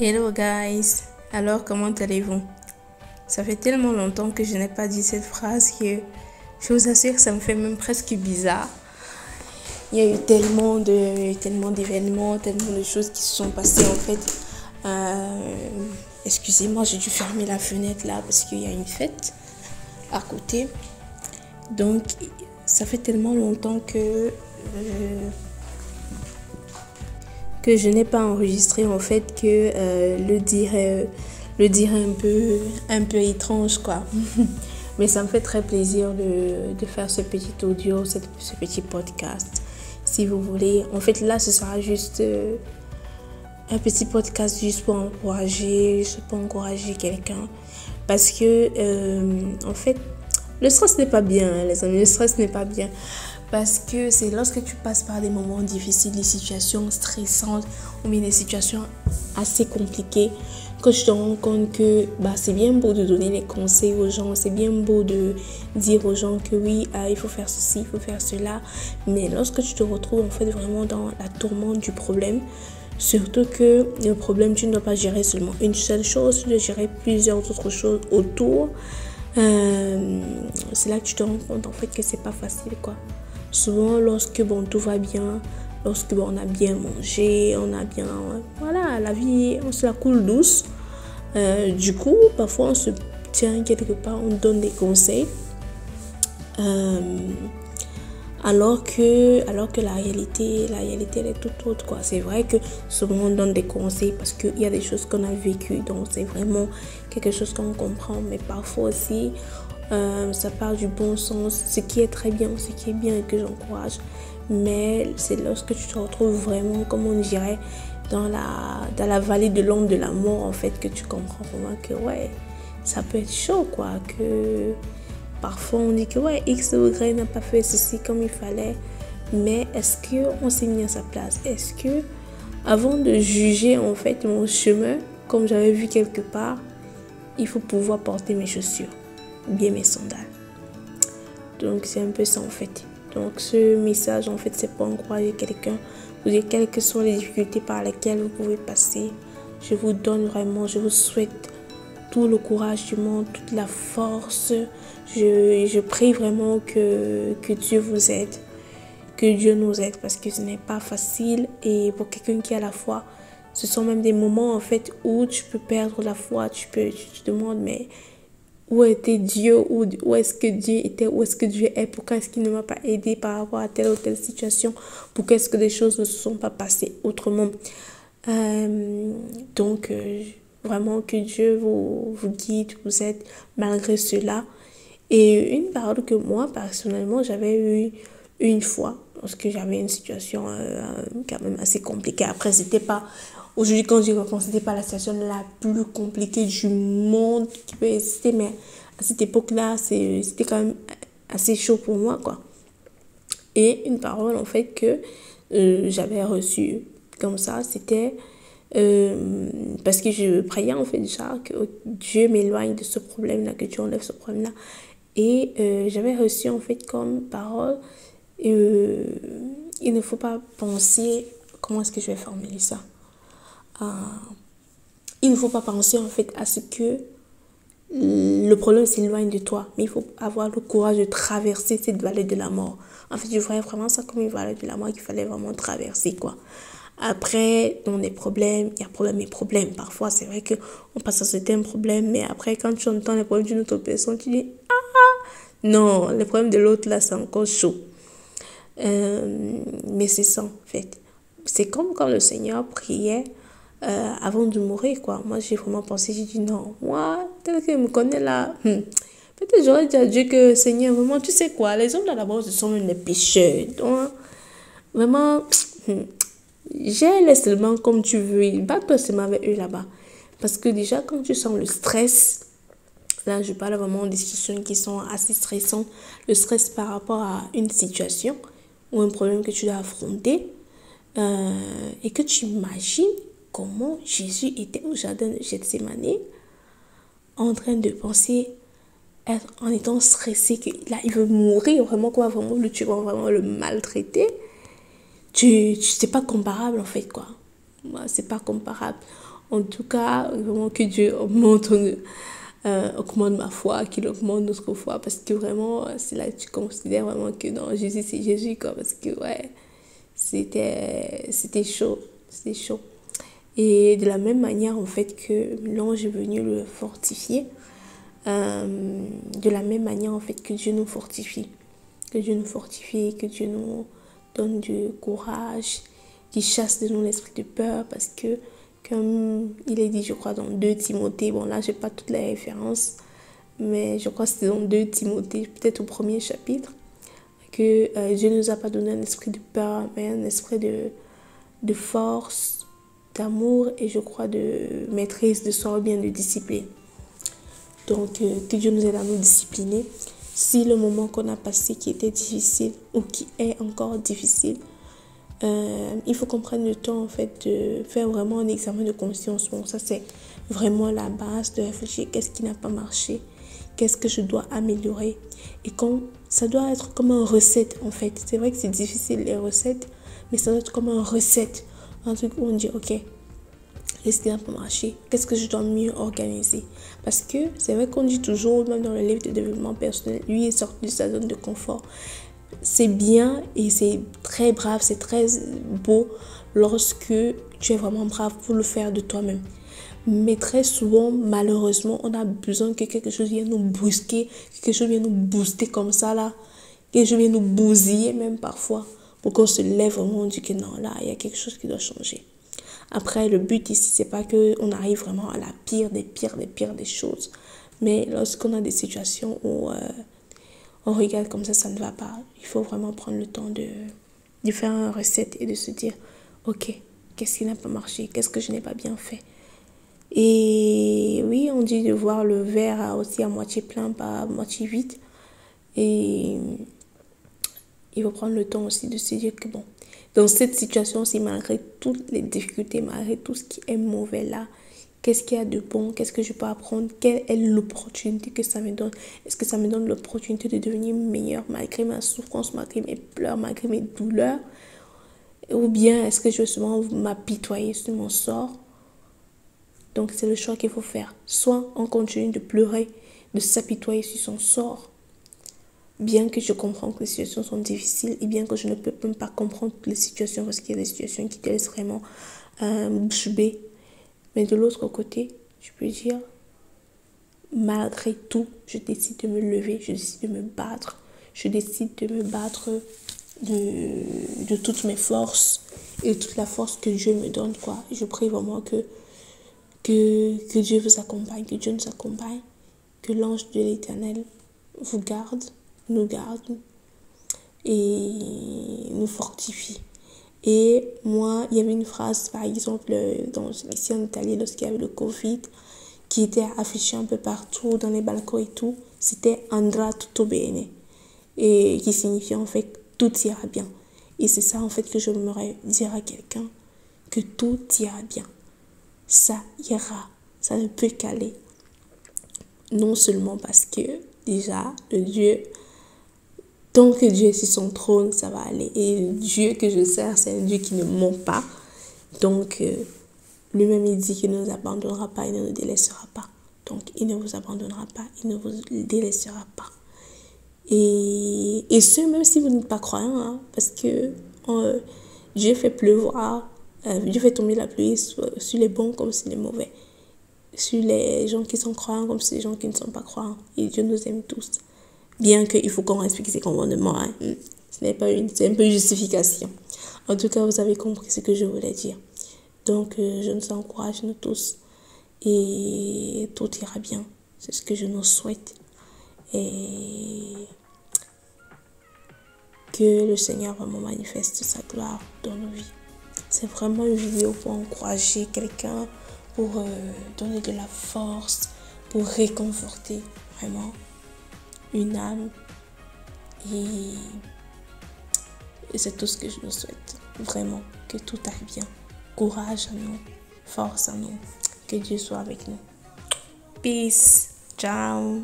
Hello guys, alors comment allez-vous? Ça fait tellement longtemps que je n'ai pas dit cette phrase que je vous assure que ça me fait même presque bizarre. Il y a eu tellement d'événements, tellement de choses qui se sont passées en fait. Excusez-moi, j'ai dû fermer la fenêtre là parce qu'il y a une fête à côté. Donc ça fait tellement longtemps que je n'ai pas enregistré en fait que le dire un peu étrange quoi. Mais ça me fait très plaisir de faire ce petit audio, ce petit podcast. Si vous voulez, en fait là ce sera juste un petit podcast juste pour encourager quelqu'un. Parce que en fait le stress n'est pas bien, hein, les amis, le stress n'est pas bien. Parce que c'est lorsque tu passes par des moments difficiles, des situations stressantes ou bien des situations assez compliquées que tu te rends compte que c'est bien beau de donner les conseils aux gens, c'est bien beau de dire aux gens que oui, il faut faire ceci, il faut faire cela. Mais lorsque tu te retrouves en fait vraiment dans la tourmente du problème, surtout que le problème, tu ne dois pas gérer seulement une seule chose, tu dois gérer plusieurs autres choses autour. C'est là que tu te rends compte en fait que c'est pas facile quoi. Souvent lorsque tout va bien, lorsque on a bien mangé, on a bien, voilà, la vie on se la coule douce. Du coup parfois on se tient quelque part, on donne des conseils alors que la réalité elle est toute autre quoi. C'est vrai que souvent on donne des conseils parce qu'il y a des choses qu'on a vécues, donc c'est vraiment quelque chose qu'on comprend, mais parfois aussi ça part du bon sens, ce qui est très bien, ce qui est bien et que j'encourage. Mais c'est lorsque tu te retrouves vraiment, comme on dirait, dans la vallée de l'ombre de la mort, en fait, que tu comprends vraiment que ouais, ça peut être chaud, quoi. Que parfois on dit que ouais, X ou Y n'a pas fait ceci comme il fallait. Mais est-ce qu'on s'est mis à sa place? Est-ce que, avant de juger, en fait, mon chemin, comme j'avais vu quelque part, il faut pouvoir porter mes chaussures, bien mes sandales. Donc c'est un peu ça en fait. Donc ce message en fait c'est pour encourager quelqu'un. Vous dire quelles que soient les difficultés par lesquelles vous pouvez passer, je vous donne vraiment, je vous souhaite tout le courage du monde, toute la force. Je prie vraiment que Dieu vous aide, que Dieu nous aide parce que ce n'est pas facile. Et pour quelqu'un qui a la foi, ce sont même des moments en fait où tu peux perdre la foi, tu te demandes mais où était Dieu, où est-ce que Dieu était, où est-ce que Dieu est, pourquoi est-ce qu'il ne m'a pas aidé par rapport à telle ou telle situation, pourquoi est-ce que des choses ne se sont pas passées autrement. Donc vraiment que Dieu vous guide, vous aide malgré cela. Et une parole que moi personnellement j'avais eue une fois lorsque j'avais une situation quand même assez compliquée. Après c'était pas, aujourd'hui quand j'y repense, c'était pas la situation la plus compliquée du monde qui peut exister, mais à cette époque-là c'était quand même assez chaud pour moi quoi. Et une parole en fait que j'avais reçue comme ça, c'était parce que je priais en fait déjà que Dieu m'éloigne de ce problème-là, que Dieu enlève ce problème-là. Et j'avais reçu en fait comme parole, il ne faut pas penser, comment est-ce que je vais formuler ça? Il ne faut pas penser en fait à ce que le problème s'éloigne de toi, mais il faut avoir le courage de traverser cette vallée de la mort. En fait, je voyais vraiment ça comme une vallée de la mort qu'il fallait vraiment traverser quoi. Après, dans les problèmes, il y a problème et problème. Parfois, c'est vrai qu'on passe à certains problèmes, mais après, quand tu entends les problèmes d'une autre personne, tu dis non, les problèmes de l'autre là, c'est encore chaud. Mais c'est ça, en fait. C'est comme quand le Seigneur priait avant de mourir, quoi. Moi, j'ai vraiment pensé, j'ai dit non, moi, tel qu'il me connaît là, peut-être j'aurais dit à Dieu que Seigneur, vraiment, tu sais quoi, les hommes là d'abord, ce sont même les pécheurs. Donc, vraiment, gère-les seulement comme tu veux. Bats-toi seulement avec eux là-bas. Parce que déjà, quand tu sens le stress, là, je parle vraiment des situations qui sont assez stressantes. Le stress par rapport à une situation ou un problème que tu dois affronter. Et que tu imagines comment Jésus était au jardin de Gethsémane en train de penser, en étant stressé, que là, il veut mourir, vraiment, quoi, vraiment le tuer, vraiment le maltraiter. C'est pas comparable, en fait, quoi. C'est pas comparable. En tout cas, vraiment que Dieu augmente ma foi, qu'il augmente notre foi, parce que vraiment, c'est là que tu considères vraiment que non, Jésus, c'est Jésus, quoi, parce que ouais, c'était chaud, c'était chaud. Et de la même manière, en fait, que l'ange est venu le fortifier, de la même manière, en fait, que Dieu nous fortifie. Que Dieu nous fortifie, que Dieu nous donne du courage, qu'il chasse de nous l'esprit de peur, parce que, comme il est dit, je crois, dans 2 Timothée, bon là, je n'ai pas toutes les références, mais je crois que c'était dans 2 Timothée, peut-être au premier chapitre, que Dieu ne nous a pas donné un esprit de peur, mais un esprit de force, d'amour et je crois de maîtrise de soi ou bien de discipline. Donc, que Dieu nous aide à nous discipliner. Si le moment qu'on a passé qui était difficile ou qui est encore difficile, il faut qu'on prenne le temps en fait de faire vraiment un examen de conscience. Bon, ça c'est vraiment la base de réfléchir. Qu'est-ce qui n'a pas marché? Qu'est-ce que je dois améliorer? Et quand ça doit être comme une recette en fait. C'est vrai que c'est difficile les recettes, mais ça doit être comme une recette. Un truc où on dit ok, qu'est-ce qui n'a pas marché? Qu'est-ce que je dois mieux organiser? Parce que c'est vrai qu'on dit toujours, même dans le livre de développement personnel, lui est sorti de sa zone de confort. C'est bien et c'est très brave, c'est très beau lorsque tu es vraiment brave pour le faire de toi-même. Mais très souvent, malheureusement, on a besoin que quelque chose vienne nous brusquer, que quelque chose vienne nous booster comme ça là, que quelque chose vienne nous bousiller même parfois, pour qu'on se lève vraiment, on dit que non, là, il y a quelque chose qui doit changer. Après, le but ici, c'est pas qu'on arrive vraiment à la pire des choses. Mais lorsqu'on a des situations où on regarde comme ça ne va pas, il faut vraiment prendre le temps de faire une recette et de se dire, ok, qu'est-ce qui n'a pas marché? Qu'est-ce que je n'ai pas bien fait? Et oui, on dit de voir le verre aussi à moitié plein, pas à moitié vide. Et il faut prendre le temps aussi de se dire que bon, dans cette situation aussi, malgré toutes les difficultés, malgré tout ce qui est mauvais là, qu'est-ce qu'il y a de bon? Qu'est-ce que je peux apprendre? Quelle est l'opportunité que ça me donne? Est-ce que ça me donne l'opportunité de devenir meilleure malgré ma souffrance, malgré mes pleurs, malgré mes douleurs? Ou bien est-ce que je vais souvent m'apitoyer sur mon sort? Donc c'est le choix qu'il faut faire. Soit on continue de pleurer, de s'apitoyer sur son sort, bien que je comprends que les situations sont difficiles et bien que je ne peux même pas comprendre toutes les situations parce qu'il y a des situations qui te laissent vraiment bouche bée. Mais de l'autre côté, je peux dire, malgré tout, je décide de me lever, je décide de me battre. Je décide de me battre de toutes mes forces et de toute la force que Dieu me donne, quoi. Je prie vraiment que Dieu vous accompagne, que Dieu nous accompagne, que l'ange de l'Éternel vous garde, nous garde et nous fortifie. Et moi, il y avait une phrase, par exemple, ici en Italie, lorsqu'il y avait le Covid, qui était affichée un peu partout, dans les balcons et tout, c'était Andrà tutto bene, et qui signifiait en fait tout ira bien. Et c'est ça en fait que j'aimerais dire à quelqu'un, que tout ira bien. Ça ira, ça ne peut qu'aller. Non seulement parce que déjà, le Dieu, tant que Dieu est sur son trône, ça va aller. Et le Dieu que je sers, c'est un Dieu qui ne ment pas. Donc, lui-même, il dit qu'il ne nous abandonnera pas, il ne nous délaissera pas. Donc, il ne vous abandonnera pas, il ne vous délaissera pas. Et ce, même si vous n'êtes pas croyant, hein, parce que Dieu fait pleuvoir, Dieu fait tomber la pluie sur les bons comme sur les mauvais, sur les gens qui sont croyants comme sur les gens qui ne sont pas croyants. Et Dieu nous aime tous. Bien qu'il faut qu'on respecte ses commandements. Hein. C'est un peu une justification. En tout cas, vous avez compris ce que je voulais dire. Donc, je nous encourage, nous tous. Et tout ira bien. C'est ce que je nous souhaite. Et que le Seigneur vraiment manifeste sa gloire dans nos vies. C'est vraiment une vidéo pour encourager quelqu'un, pour donner de la force, pour réconforter vraiment une âme. Et c'est tout ce que je nous souhaite. Vraiment, que tout aille bien. Courage à nous, force à nous. Que Dieu soit avec nous. Peace. Ciao.